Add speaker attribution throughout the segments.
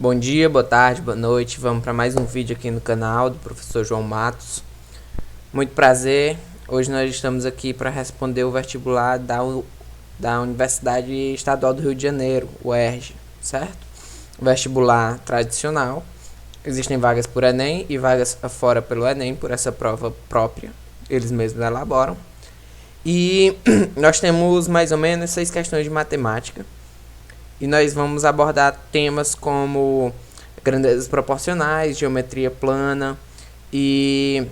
Speaker 1: Bom dia, boa tarde, boa noite. Vamos para mais um vídeo aqui no canal do professor João Matos. Muito prazer. Hoje nós estamos aqui para responder o vestibular da Universidade Estadual do Rio de Janeiro, UERJ, certo? Vestibular tradicional. Existem vagas por Enem e vagas fora pelo Enem, por essa prova própria. Eles mesmos elaboram. E nós temos mais ou menos 6 questões de matemática. E nós vamos abordar temas como grandezas proporcionais, geometria plana e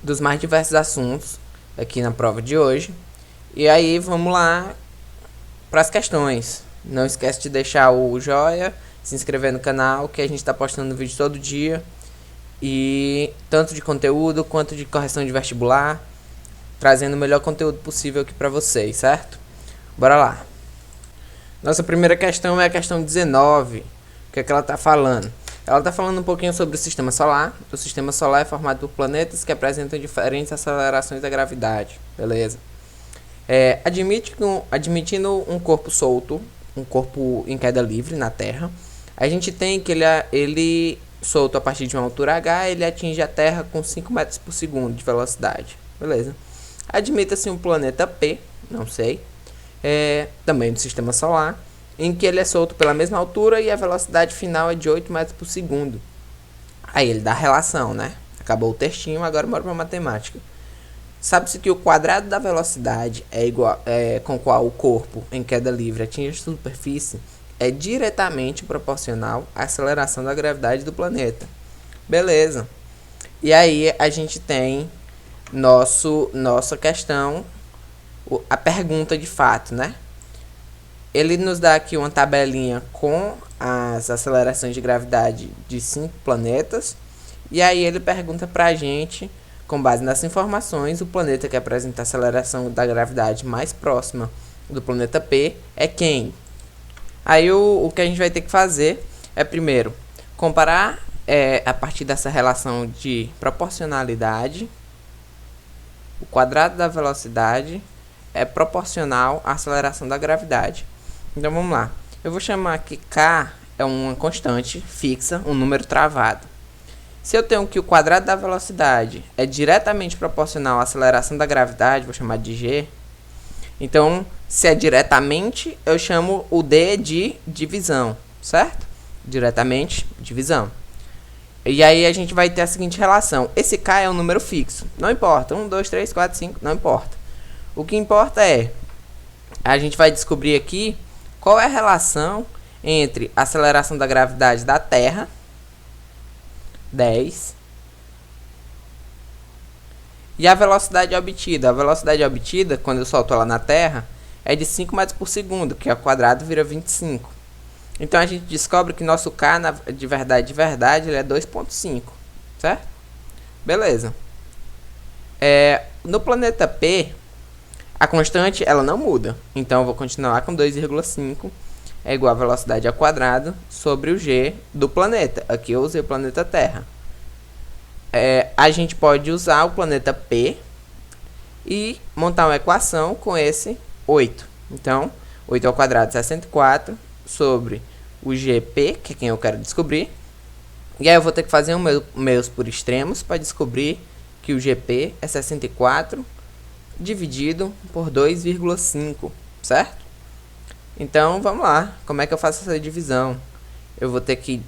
Speaker 1: dos mais diversos assuntos aqui na prova de hoje. E aí vamos lá para as questões. Não esquece de deixar o joinha, se inscrever no canal, que a gente está postando vídeo todo dia. E tanto de conteúdo quanto de correção de vestibular, trazendo o melhor conteúdo possível aqui para vocês, certo? Bora lá! Nossa primeira questão é a questão 19. O que é que ela está falando? Ela está falando um pouquinho sobre o Sistema Solar. O Sistema Solar é formado por planetas que apresentam diferentes acelerações da gravidade. Beleza. Admitindo um corpo solto, um corpo em queda livre na Terra, a gente tem que ele solto a partir de uma altura h, ele atinge a Terra com 5 metros por segundo de velocidade. Beleza. Admita-se um planeta P, não sei, também do Sistema Solar, em que ele é solto pela mesma altura e a velocidade final é de 8 metros por segundo. Aí ele dá a relação, né? Acabou o textinho, agora bora para matemática. Sabe-se que o quadrado da velocidade com qual o corpo em queda livre atinge a superfície é diretamente proporcional à aceleração da gravidade do planeta. Beleza. E aí a gente tem nossa questão, a pergunta de fato, né? Ele nos dá aqui uma tabelinha com as acelerações de gravidade de 5 planetas. E aí ele pergunta pra gente, com base nessas informações, o planeta que apresenta a aceleração da gravidade mais próxima do planeta P é quem? Aí o que a gente vai ter que fazer é, primeiro, comparar a partir dessa relação de proporcionalidade. O quadrado da velocidade é proporcional à aceleração da gravidade. Então vamos lá. Eu vou chamar que K é uma constante fixa, um número travado. Se eu tenho que o quadrado da velocidade é diretamente proporcional à aceleração da gravidade, vou chamar de G. Então, se é diretamente, eu chamo o D de divisão, certo? Diretamente, divisão. E aí a gente vai ter a seguinte relação. Esse K é um número fixo. Não importa. 1, 2, 3, 4, 5, não importa. O que importa é, a gente vai descobrir aqui qual é a relação entre a aceleração da gravidade da Terra, 10, e a velocidade obtida. A velocidade obtida, quando eu solto ela na Terra, é de 5 metros por segundo, que ao quadrado vira 25. Então a gente descobre que nosso K, de verdade, ele é 2,5, certo? Beleza. No planeta P, a constante ela não muda, então eu vou continuar com 2,5 é igual a velocidade ao quadrado sobre o G do planeta. Aqui eu usei o planeta Terra. A gente pode usar o planeta P e montar uma equação com esse 8. Então, 8 ao quadrado 64 sobre o GP, que é quem eu quero descobrir. E aí eu vou ter que fazer meios por extremos para descobrir que o GP é 64 dividido por 2,5, certo? Então, vamos lá. Como é que eu faço essa divisão? Eu vou ter que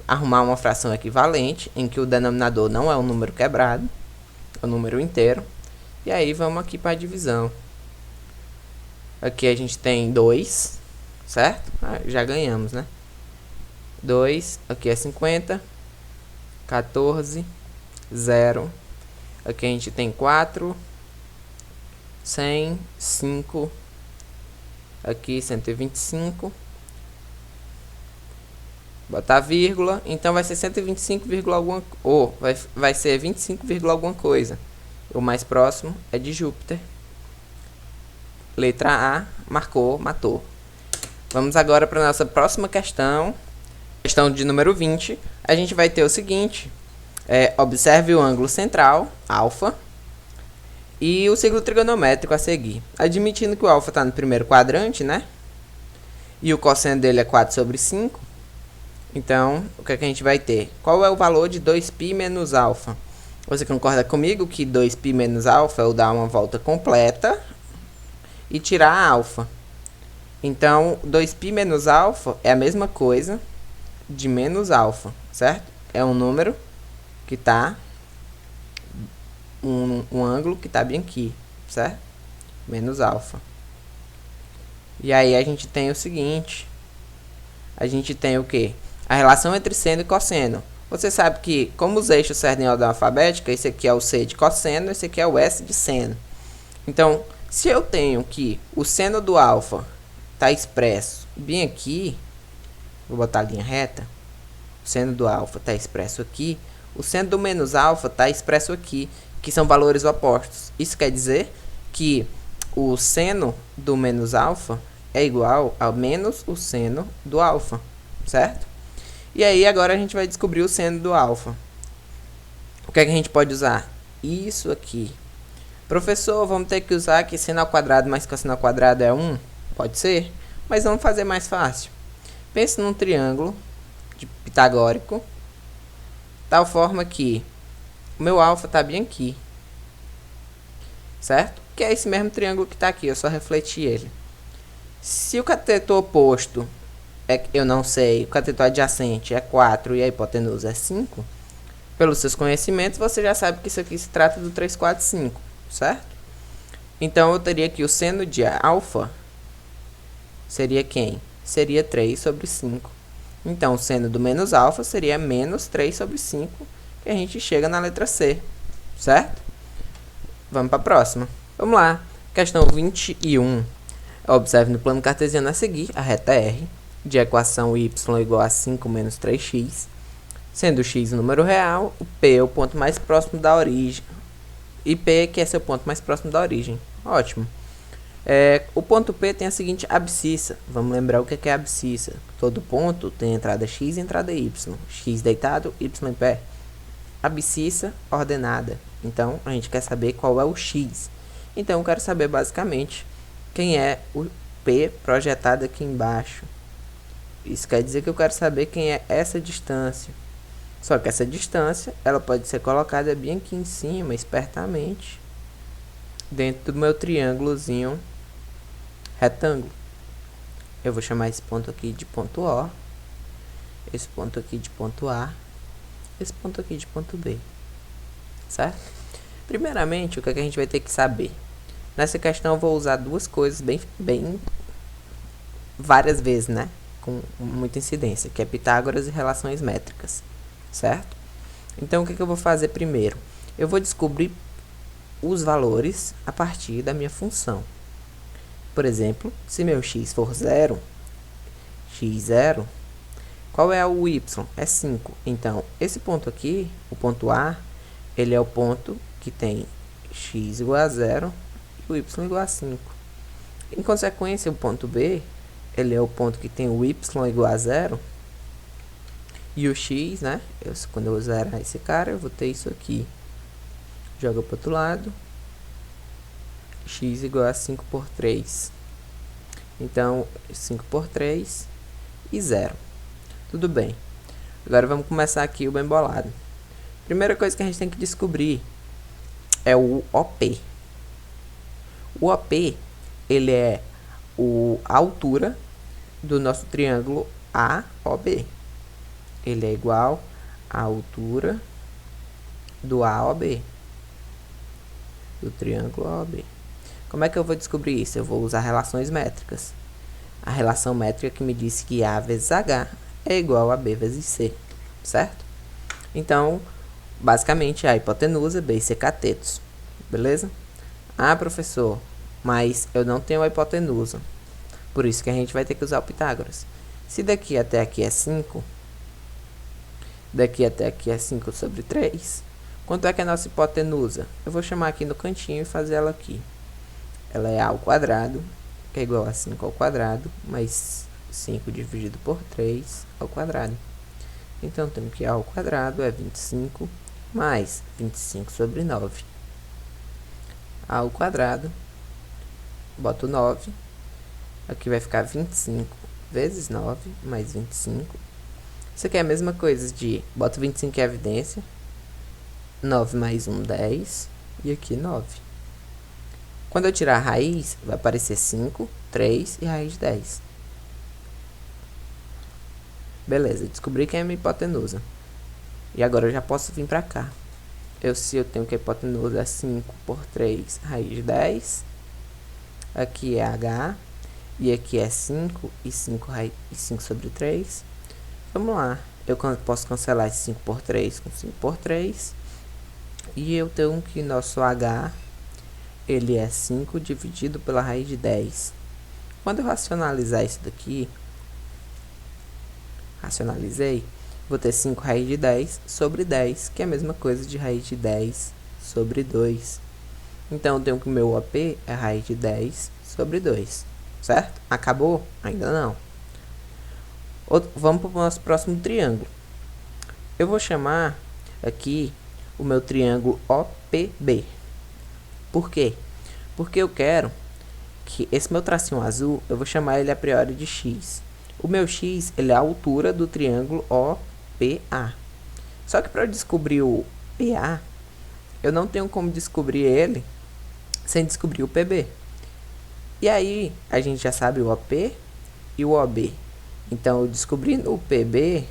Speaker 1: arrumar uma fração equivalente, em que o denominador não é um número quebrado, é um número inteiro. E aí, vamos aqui para a divisão. Aqui a gente tem 2, certo? Já ganhamos, né? 2, aqui é 50, 14, 0. Aqui a gente tem 4, 100, 5, aqui 125, botar vírgula, então vai ser 125, alguma, ou vai ser 25, alguma coisa. O mais próximo é de Júpiter. Letra A, marcou, matou. Vamos agora para a nossa próxima questão. Questão de número 20. A gente vai ter o seguinte. Observe o ângulo central, alfa, e o círculo trigonométrico a seguir. Admitindo que o alfa está no primeiro quadrante, né? e o cosseno dele é 4 sobre 5. Então, o que é que a gente vai ter? Qual é o valor de 2π menos alfa? Você concorda comigo que 2π menos alfa é o dar uma volta completa e tirar a alfa. Então, 2π menos alfa é a mesma coisa de menos alfa, certo? É um número que está um ângulo que está bem aqui, certo? Menos alfa. E aí a gente tem o seguinte, a gente tem o quê? A relação entre seno e cosseno. Você sabe que, como os eixos servem em ordem alfabética, esse aqui é o C de cosseno, esse aqui é o S de seno. Então, se eu tenho que o seno do alfa está expresso bem aqui, vou botar a linha reta, o seno do alfa está expresso aqui, o seno do menos alfa está expresso aqui, que são valores opostos. Isso quer dizer que o seno do menos alfa é igual a menos o seno do alfa, certo? E aí agora a gente vai descobrir o seno do alfa. O que é que a gente pode usar? Isso aqui. Professor, vamos ter que usar que seno ao quadrado mais cosseno ao quadrado é 1? Pode ser, mas vamos fazer mais fácil. Pense num triângulo pitagórico, tal forma que o meu alfa está bem aqui, certo? Que é esse mesmo triângulo que está aqui, eu só refleti ele. Se o cateto oposto, eu não sei, o cateto adjacente é 4 e a hipotenusa é 5, pelos seus conhecimentos, você já sabe que isso aqui se trata do 3, 4, 5, certo? Então, eu teria que o seno de alfa seria quem? Seria 3 sobre 5. Então, o seno do menos alfa seria menos 3 sobre 5, que a gente chega na letra C, certo? Vamos para a próxima. Vamos lá. Questão 21. Observe no plano cartesiano a seguir a reta R, de equação y igual a 5 menos 3x, sendo x o número real, o P é o ponto mais próximo da origem. E P que é seu ponto mais próximo da origem. Ótimo. O ponto P tem a seguinte abscissa. Vamos lembrar o que é abscissa. Todo ponto tem entrada x e entrada y. X deitado, y em pé. Abscissa ordenada. Então, a gente quer saber qual é o x. Então, eu quero saber basicamente quem é o P projetado aqui embaixo. Isso quer dizer que eu quero saber quem é essa distância. Só que essa distância, ela pode ser colocada bem aqui em cima, espertamente, dentro do meu triângulozinho retângulo. Eu vou chamar esse ponto aqui de ponto O, esse ponto aqui de ponto A, esse ponto aqui de ponto B, certo? Primeiramente, o que a gente vai ter que saber? Nessa questão eu vou usar duas coisas bem várias vezes, né? Com muita incidência, que é Pitágoras e relações métricas, certo? Então, o que eu vou fazer primeiro? Eu vou descobrir os valores a partir da minha função. Por exemplo, se meu x for 0, x0, qual é o y? É 5. Então, esse ponto aqui, o ponto A, ele é o ponto que tem x igual a 0 e o y igual a 5. Em consequência, o ponto B, ele é o ponto que tem o y igual a 0 e o x, né? Quando eu zerar esse cara, eu vou ter isso aqui. Joga para o outro lado. X igual a 5 por 3. Então, 5 por 3 e 0. Tudo bem. Agora vamos começar aqui o bem bolado. Primeira coisa que a gente tem que descobrir é o OP. O OP, ele é a altura do nosso triângulo AOB. Ele é igual à altura do AOB, do triângulo AOB. Como é que eu vou descobrir isso? Eu vou usar relações métricas. A relação métrica que me disse que A vezes H é igual a B vezes C, certo? Então, basicamente, a hipotenusa, B e C catetos, beleza? Ah, professor, mas eu não tenho a hipotenusa. Por isso que a gente vai ter que usar o Pitágoras. Se daqui até aqui é 5, daqui até aqui é 5 sobre 3, quanto é que é a nossa hipotenusa? Eu vou chamar aqui no cantinho e fazer ela aqui. Ela é A ao quadrado, que é igual a 5 ao quadrado, mais 5 dividido por 3 ao quadrado. Então, temos que A ao quadrado é 25, mais 25 sobre 9. A ao quadrado, boto 9, aqui vai ficar 25 vezes 9 mais 25. Isso aqui é a mesma coisa de, bota 25 em evidência, 9 mais 1, 10, e aqui 9. Quando eu tirar a raiz, vai aparecer 5, 3 e raiz de 10. Beleza, descobri que é a minha hipotenusa. E agora eu já posso vir pra cá. Se eu tenho que a hipotenusa é 5 por 3, raiz de 10. Aqui é h. E aqui é 5 e 5 sobre 3. Vamos lá. Eu posso cancelar esse 5 por 3 com 5 por 3. E eu tenho que nosso h, ele é 5 dividido pela raiz de 10. Quando eu racionalizar isso daqui, racionalizei, vou ter 5 raiz de 10 sobre 10, que é a mesma coisa de raiz de 10 sobre 2. Então, eu tenho que o meu OP é raiz de 10 sobre 2, certo? Acabou? Ainda não. Vamos para o nosso próximo triângulo. Eu vou chamar aqui o meu triângulo OPB. Por quê? Porque eu quero que esse meu tracinho azul, eu vou chamar ele a priori de X. O meu X, ele é a altura do triângulo OPA. Só que para eu descobrir o PA, eu não tenho como descobrir ele sem descobrir o PB. E aí, a gente já sabe o OP e o OB. Então, descobrindo o PB,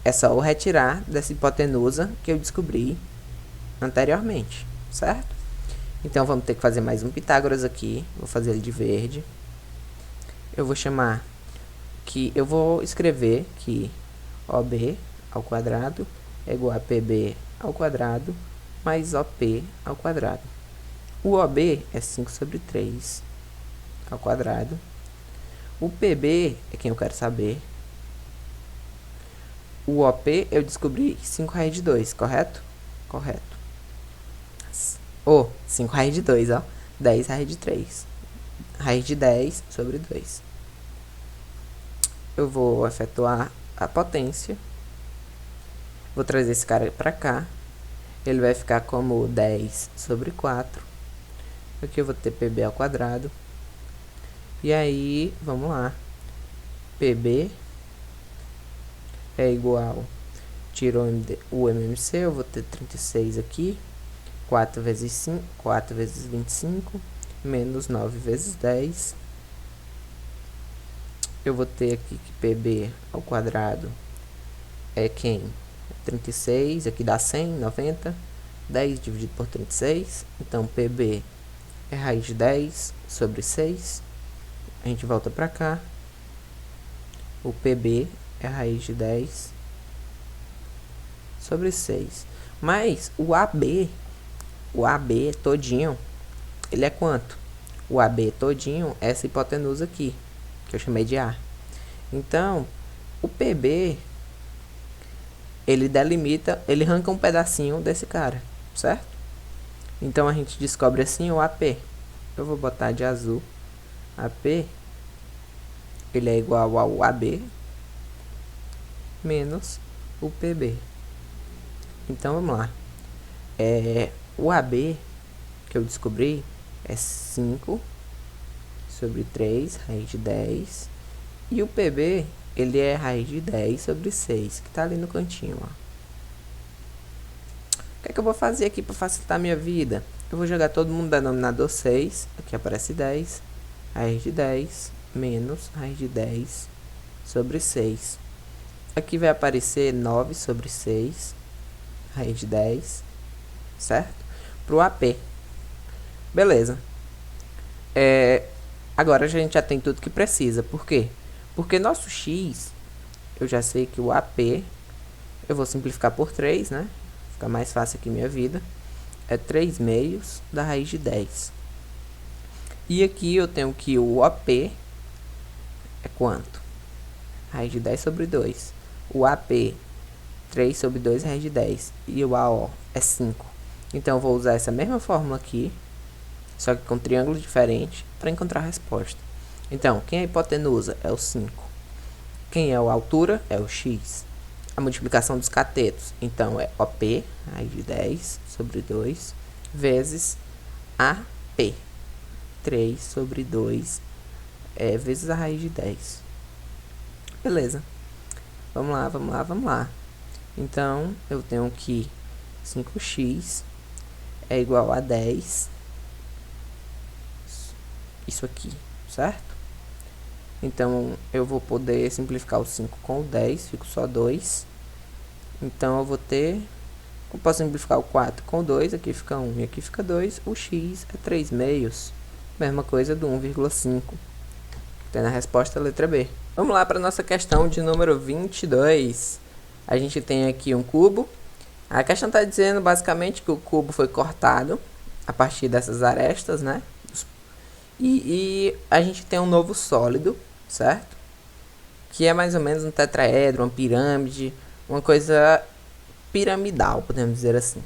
Speaker 1: é só eu retirar dessa hipotenusa que eu descobri anteriormente, certo? Então, vamos ter que fazer mais um Pitágoras aqui. Vou fazer ele de verde. Eu vou chamar que... Eu vou escrever que OB ao quadrado é igual a PB ao quadrado mais OP ao quadrado. O OB é 5 sobre 3 ao quadrado. O PB é quem eu quero saber. O OP eu descobri 5 raiz de 2, correto? Correto. 5 raiz de 2, ó. 10 raiz de 3. Raiz de 10 sobre 2. Eu vou efetuar a potência. Vou trazer esse cara pra cá. Ele vai ficar como 10 sobre 4. Aqui eu vou ter PB ao quadrado. E aí, vamos lá. PB é igual... Tirou o MMC, eu vou ter 36 aqui. 4 vezes 5, 4 vezes 25, menos 9 vezes 10. Eu vou ter aqui que PB ao quadrado é quem? 36, aqui dá 100, 90. 10 dividido por 36. Então, PB é raiz de 10 sobre 6. A gente volta pra cá. O PB é raiz de 10 sobre 6. Mas o AB todinho, ele é quanto? O AB todinho é essa hipotenusa aqui, que eu chamei de A. Então, o PB, ele delimita, ele arranca um pedacinho desse cara, certo? Então, a gente descobre assim o AP. Eu vou botar de azul. AP, ele é igual ao AB menos o PB. Então, vamos lá. O AB que eu descobri é 5 sobre 3, raiz de 10. E o PB, ele é raiz de 10 sobre 6, que tá ali no cantinho, ó. O que é que eu vou fazer aqui para facilitar a minha vida? Eu vou jogar todo mundo denominador 6. Aqui aparece 10. Raiz de 10 menos raiz de 10 sobre 6. Aqui vai aparecer 9 sobre 6. Raiz de 10. Certo? Pro AP. Beleza. Agora a gente já tem tudo que precisa. Por quê? Porque nosso X, eu já sei que o AP, eu vou simplificar por 3, né? Fica mais fácil aqui minha vida. É 3 meios da raiz de 10. E aqui eu tenho que o OP é quanto? Raiz de 10 sobre 2. O AP, 3 sobre 2 raiz de 10. E o AO é 5. Então eu vou usar essa mesma fórmula aqui, só que com triângulo diferente, para encontrar a resposta. Então, quem é a hipotenusa? É o 5. Quem é a altura? É o X. A multiplicação dos catetos, então, é OP, raiz de 10 sobre 2, vezes AP, 3 sobre 2, vezes a raiz de 10. Beleza. Vamos lá, vamos lá, vamos lá. Então, eu tenho que 5x é igual a 10. Isso aqui, certo? Então, eu vou poder simplificar o 5 com o 10, fico só 2. Então, eu vou ter... Eu posso simplificar o 4 com o 2, aqui fica 1 e aqui fica 2. O x é 3 meios. Mesma coisa do 1,5. Tendo a resposta a letra B. Vamos lá para a nossa questão de número 22. A gente tem aqui um cubo. A questão está dizendo basicamente que o cubo foi cortado a partir dessas arestas, né? E a gente tem um novo sólido, certo? Que é mais ou menos um tetraedro, uma pirâmide, uma coisa piramidal, podemos dizer assim.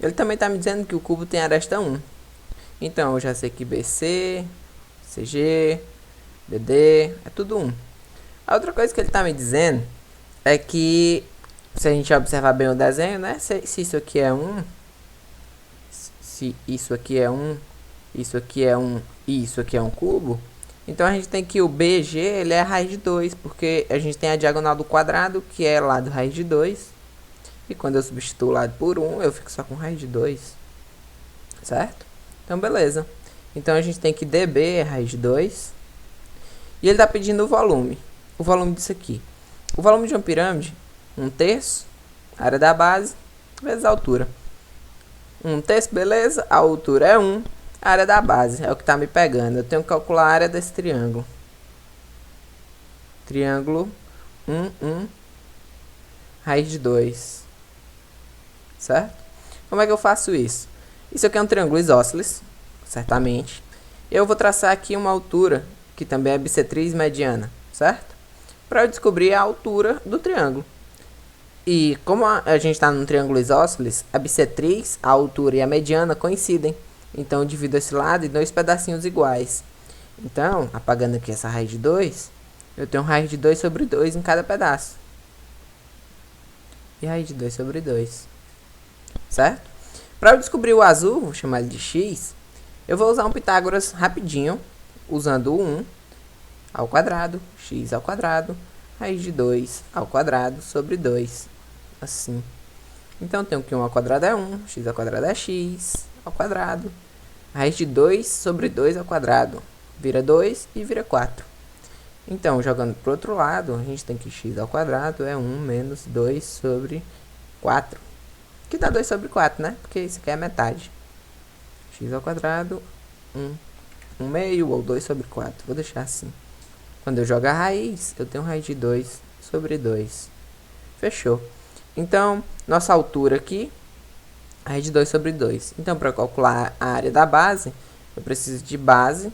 Speaker 1: Ele também está me dizendo que o cubo tem aresta 1. Então, eu já sei que BC, CG, BD, é tudo 1. A outra coisa que ele está me dizendo é que, se a gente observar bem o desenho, né? Se isso aqui é 1, se isso aqui é 1, isso aqui é 1 e isso aqui é um cubo, então a gente tem que o BG, ele é a raiz de 2, porque a gente tem a diagonal do quadrado, que é lado raiz de 2. E quando eu substituo o lado por 1, eu fico só com raiz de 2. Certo? Então, beleza. Então, a gente tem que DB é raiz de 2. E ele está pedindo o volume. O volume disso aqui. O volume de uma pirâmide, 1/3, área da base, vezes a altura. 1/3, beleza. A altura é 1. A área da base é o que está me pegando. Eu tenho que calcular a área desse triângulo. Triângulo 1, 1, raiz de 2. Certo? Como é que eu faço isso? Isso aqui é um triângulo isósceles, certamente. Eu vou traçar aqui uma altura, que também é bissetriz mediana, certo? Para eu descobrir a altura do triângulo. E como a gente está num triângulo isósceles, a bissetriz, a altura e a mediana coincidem. Então, eu divido esse lado em 2 pedacinhos iguais. Então, apagando aqui essa raiz de 2, eu tenho raiz de 2 sobre 2 em cada pedaço. E raiz de 2 sobre 2. Certo? Para eu descobrir o azul, vou chamar ele de x, eu vou usar um Pitágoras rapidinho, usando o 1 ao quadrado, x ao quadrado, raiz de 2 ao quadrado sobre 2. Assim. Então, eu tenho que 1 ao quadrado é 1, x ao quadrado é x ao quadrado. Raiz de 2 sobre 2 ao quadrado vira 2 e vira 4. Então, jogando para o outro lado, a gente tem que x ao quadrado é 1 menos 2 sobre 4. Que dá 2 sobre 4, né? Porque isso aqui é metade. X ao quadrado, 1 meio ou 2 sobre 4. Vou deixar assim. Quando eu jogo a raiz, eu tenho raiz de 2 sobre 2. Fechou. Então, nossa altura aqui, raiz de 2 sobre 2. Então, para calcular a área da base, eu preciso de base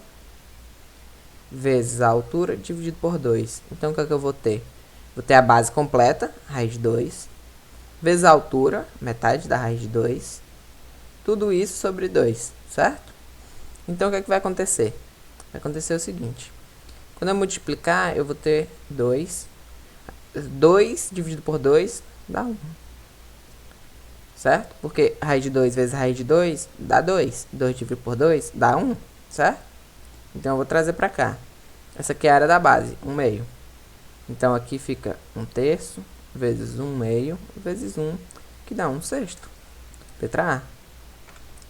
Speaker 1: vezes a altura dividido por 2. Então, o que é que eu vou ter? Vou ter a base completa, raiz de 2, vezes a altura, metade da raiz de 2. Tudo isso sobre 2, certo? Então, o que é que vai acontecer? Vai acontecer o seguinte. Quando eu multiplicar, eu vou ter 2. 2 dividido por 2 dá 1. Certo? Porque raiz de 2 vezes raiz de 2 dá 2. 2 dividido por 2 dá 1. Certo? Então, eu vou trazer para cá. Essa aqui é a área da base, 1 meio. Então, aqui fica 1/3 vezes 1 meio vezes 1, que dá 1/6. Letra A.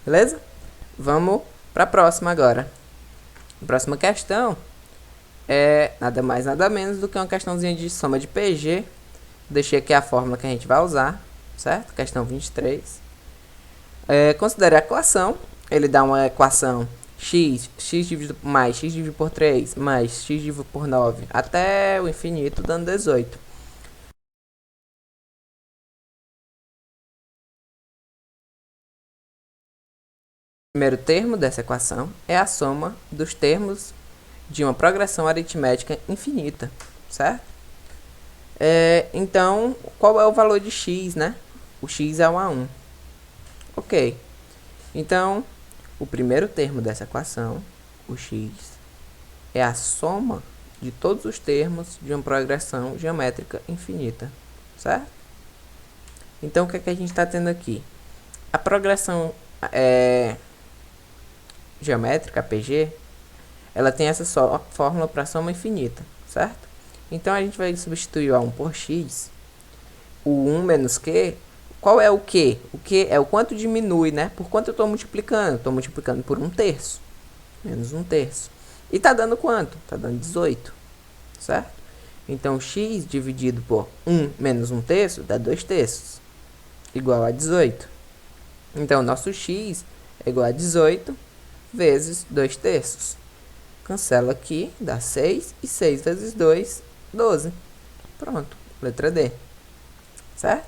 Speaker 1: Beleza? Vamos para a próxima agora. A próxima questão é nada mais nada menos do que uma questãozinha de soma de PG. Deixei aqui a fórmula que a gente vai usar, certo? Questão 23. Considere a equação. Ele dá uma equação x dividido por mais, x dividido por 3, mais x dividido por 9, até o infinito, dando 18. O primeiro termo dessa equação é a soma dos termos de uma progressão aritmética infinita, certo? Então, qual é o valor de x, né? O x é 1 a 1. Ok. Então, o primeiro termo dessa equação, o x, é a soma de todos os termos de uma progressão geométrica infinita, certo? Então, o que é que a gente está tendo aqui? A progressão geométrica, PG, ela tem essa fórmula para soma infinita, certo? Então a gente vai substituir o A1 por X. O 1 menos Q, qual é o Q? O Q é o quanto diminui, né? Por quanto eu estou multiplicando? Estou multiplicando por 1/3. Menos 1/3. E tá dando quanto? Tá dando 18. Certo? Então x dividido por 1 menos 1/3 dá 2/3. Igual a 18. Então nosso x é igual a 18 vezes 2/3. Cancela aqui, dá 6. E 6 vezes 2, 12. Pronto, letra D. Certo?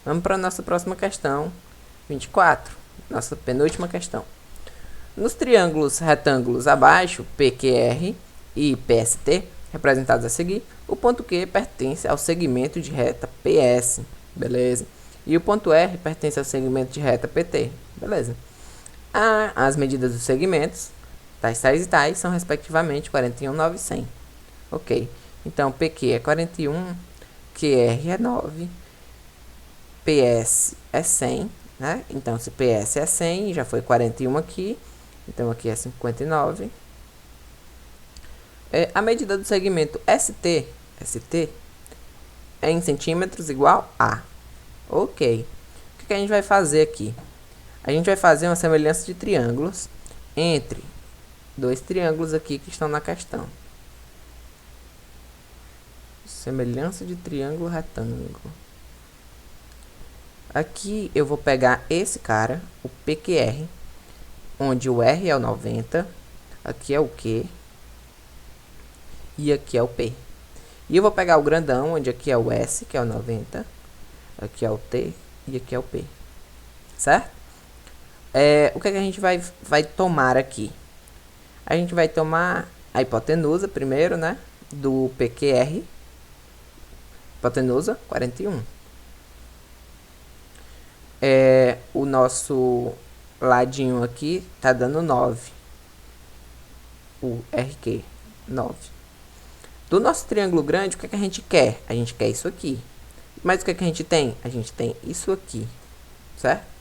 Speaker 1: Vamos para a nossa próxima questão, 24. Nossa penúltima questão. Nos triângulos retângulos abaixo, PQR e PST, representados a seguir, o ponto Q pertence ao segmento de reta PS. Beleza? E o ponto R pertence ao segmento de reta PT. Beleza? As medidas dos segmentos, tais e tais, são respectivamente 41, 9 e 100. Ok. Então, PQ é 41, QR é 9, PS é 100, né? Então, se PS é 100, já foi 41 aqui. Então, aqui é 59. A medida do segmento ST é em centímetros igual a. Ok. O que a gente vai fazer aqui? A gente vai fazer uma semelhança de triângulos entre dois triângulos aqui que estão na questão. Semelhança de triângulo retângulo. Aqui eu vou pegar esse cara, o PQR, onde o R é o 90, aqui é o Q e aqui é o P. E eu vou pegar o grandão, onde aqui é o S, que é o 90, aqui é o T e aqui é o P. Certo? O que a gente vai tomar aqui? A gente vai tomar a hipotenusa primeiro, né? Do PQR. Hipotenusa, 41. O nosso ladinho aqui tá dando 9. O RQ, 9. Do nosso triângulo grande, o que a gente quer? A gente quer isso aqui. Mas o que a gente tem? A gente tem isso aqui. Certo?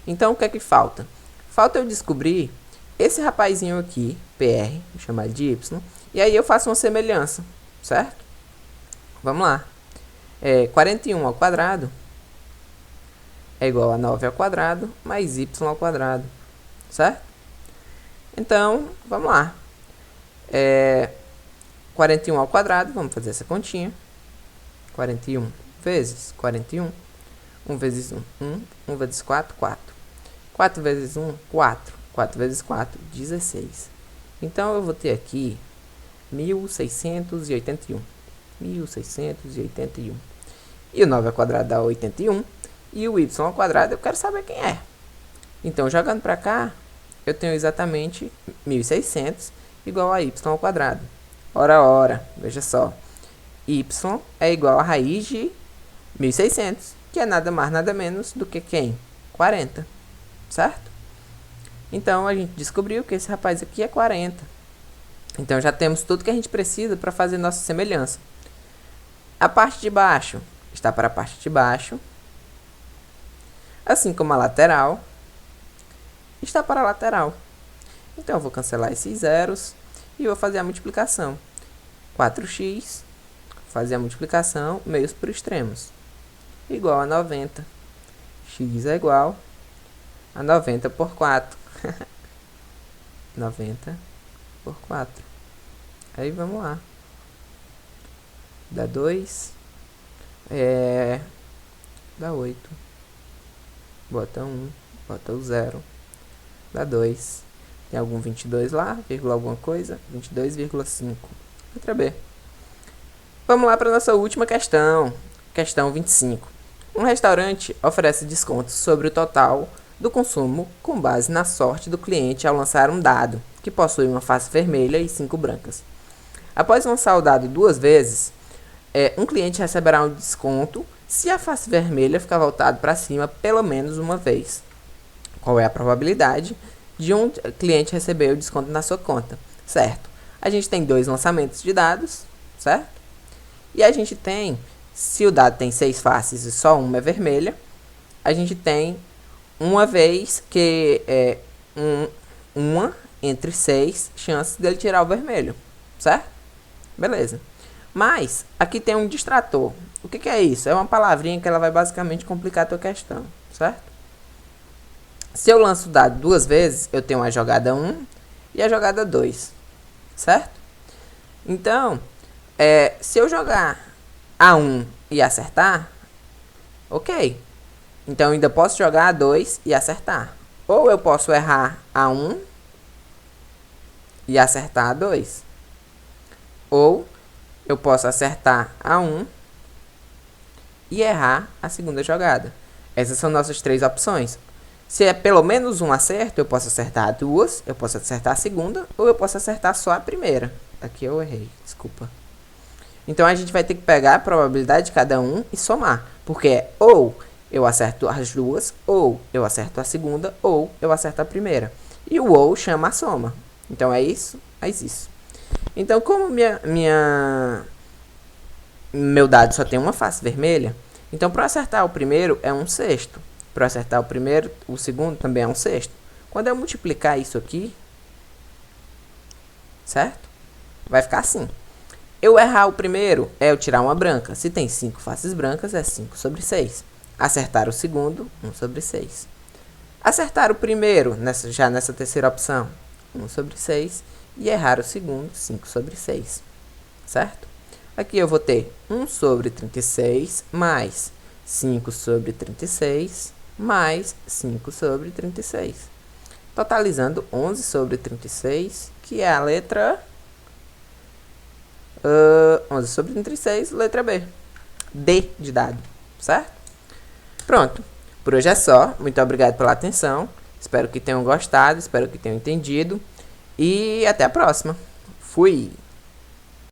Speaker 1: Então, o que é que falta? Falta eu descobrir esse rapazinho aqui, PR, vou chamar de Y. E aí eu faço uma semelhança. Certo? Vamos lá. 41 ao quadrado é igual a 9 ao quadrado mais y ao quadrado, certo? Então, vamos lá. 41 ao quadrado, vamos fazer essa continha. 41 vezes 41. 1 vezes 1, 1. 1 vezes 4, 4. 4 vezes 1, 4. 4 vezes 4, 16. Então, eu vou ter aqui 1681. 1681. E o 9 ao quadrado dá 81. E o y ao quadrado eu quero saber quem é. Então, jogando para cá, eu tenho exatamente 1600 igual a y ao quadrado. Ora, veja só. Y é igual a raiz de 1600, que é nada mais, nada menos do que quem? 40. Certo? Então, a gente descobriu que esse rapaz aqui é 40. Então, já temos tudo que a gente precisa para fazer nossa semelhança. A parte de baixo está para a parte de baixo. Assim como a lateral está para a lateral. Então, eu vou cancelar esses zeros e vou fazer a multiplicação. 4x, fazer a multiplicação, meios por extremos, igual a 90. X é igual a 90 por 4. 90 por 4. Aí, vamos lá. Dá 2. Dá 8. Bota 1. Bota o 0. Dá 2. Tem algum 22 lá? Vírgula alguma coisa? 22,5. Letra B. Vamos lá para a nossa última questão. Questão 25. Um restaurante oferece descontos sobre o total do consumo com base na sorte do cliente ao lançar um dado, que possui uma face vermelha e 5 brancas. Após lançar o dado 2 vezes, um cliente receberá um desconto se a face vermelha ficar voltada para cima pelo menos uma vez. Qual é a probabilidade de um cliente receber o desconto na sua conta? Certo. A gente tem 2 lançamentos de dados, certo? E a gente tem, se o dado tem 6 faces e só uma é vermelha, a gente tem uma vez que é uma entre 6 chances dele tirar o vermelho, certo? Beleza. Mas, aqui tem um distrator. O que é isso? É uma palavrinha que ela vai basicamente complicar a tua questão, certo? Se eu lanço o dado 2 vezes, eu tenho a jogada 1 e a jogada 2, certo? Então, se eu jogar a 1 e acertar, ok. Então, eu ainda posso jogar a 2 e acertar. Ou eu posso errar a 1 e acertar a 2. Ou eu posso acertar a 1 e errar a segunda jogada. Essas são nossas 3 opções. Se é pelo menos um acerto, eu posso acertar a 2, eu posso acertar a segunda, ou eu posso acertar só a primeira. Aqui eu errei, desculpa. Então a gente vai ter que pegar a probabilidade de cada um e somar. Porque é ou eu acerto as duas, ou eu acerto a segunda, ou eu acerto a primeira. E o ou chama a soma. Então é isso, é isso. Então como meu dado só tem uma face vermelha, então para acertar o primeiro é 1/6. Para acertar o primeiro, o segundo também é 1/6. Quando eu multiplicar isso aqui, certo? Vai ficar assim. Eu errar o primeiro é eu tirar uma branca. Se tem 5 faces brancas, é 5/6. Acertar o segundo, 1/6. Acertar o primeiro, já nessa terceira opção, 1/6. E errar o segundo, 5/6. Certo? Aqui eu vou ter 1/36 mais 5/36 mais 5/36. Totalizando 11/36, que é a letra 11/36, letra B. D de dado, certo? Pronto. Por hoje é só. Muito obrigado pela atenção. Espero que tenham gostado, espero que tenham entendido. E até a próxima. Fui!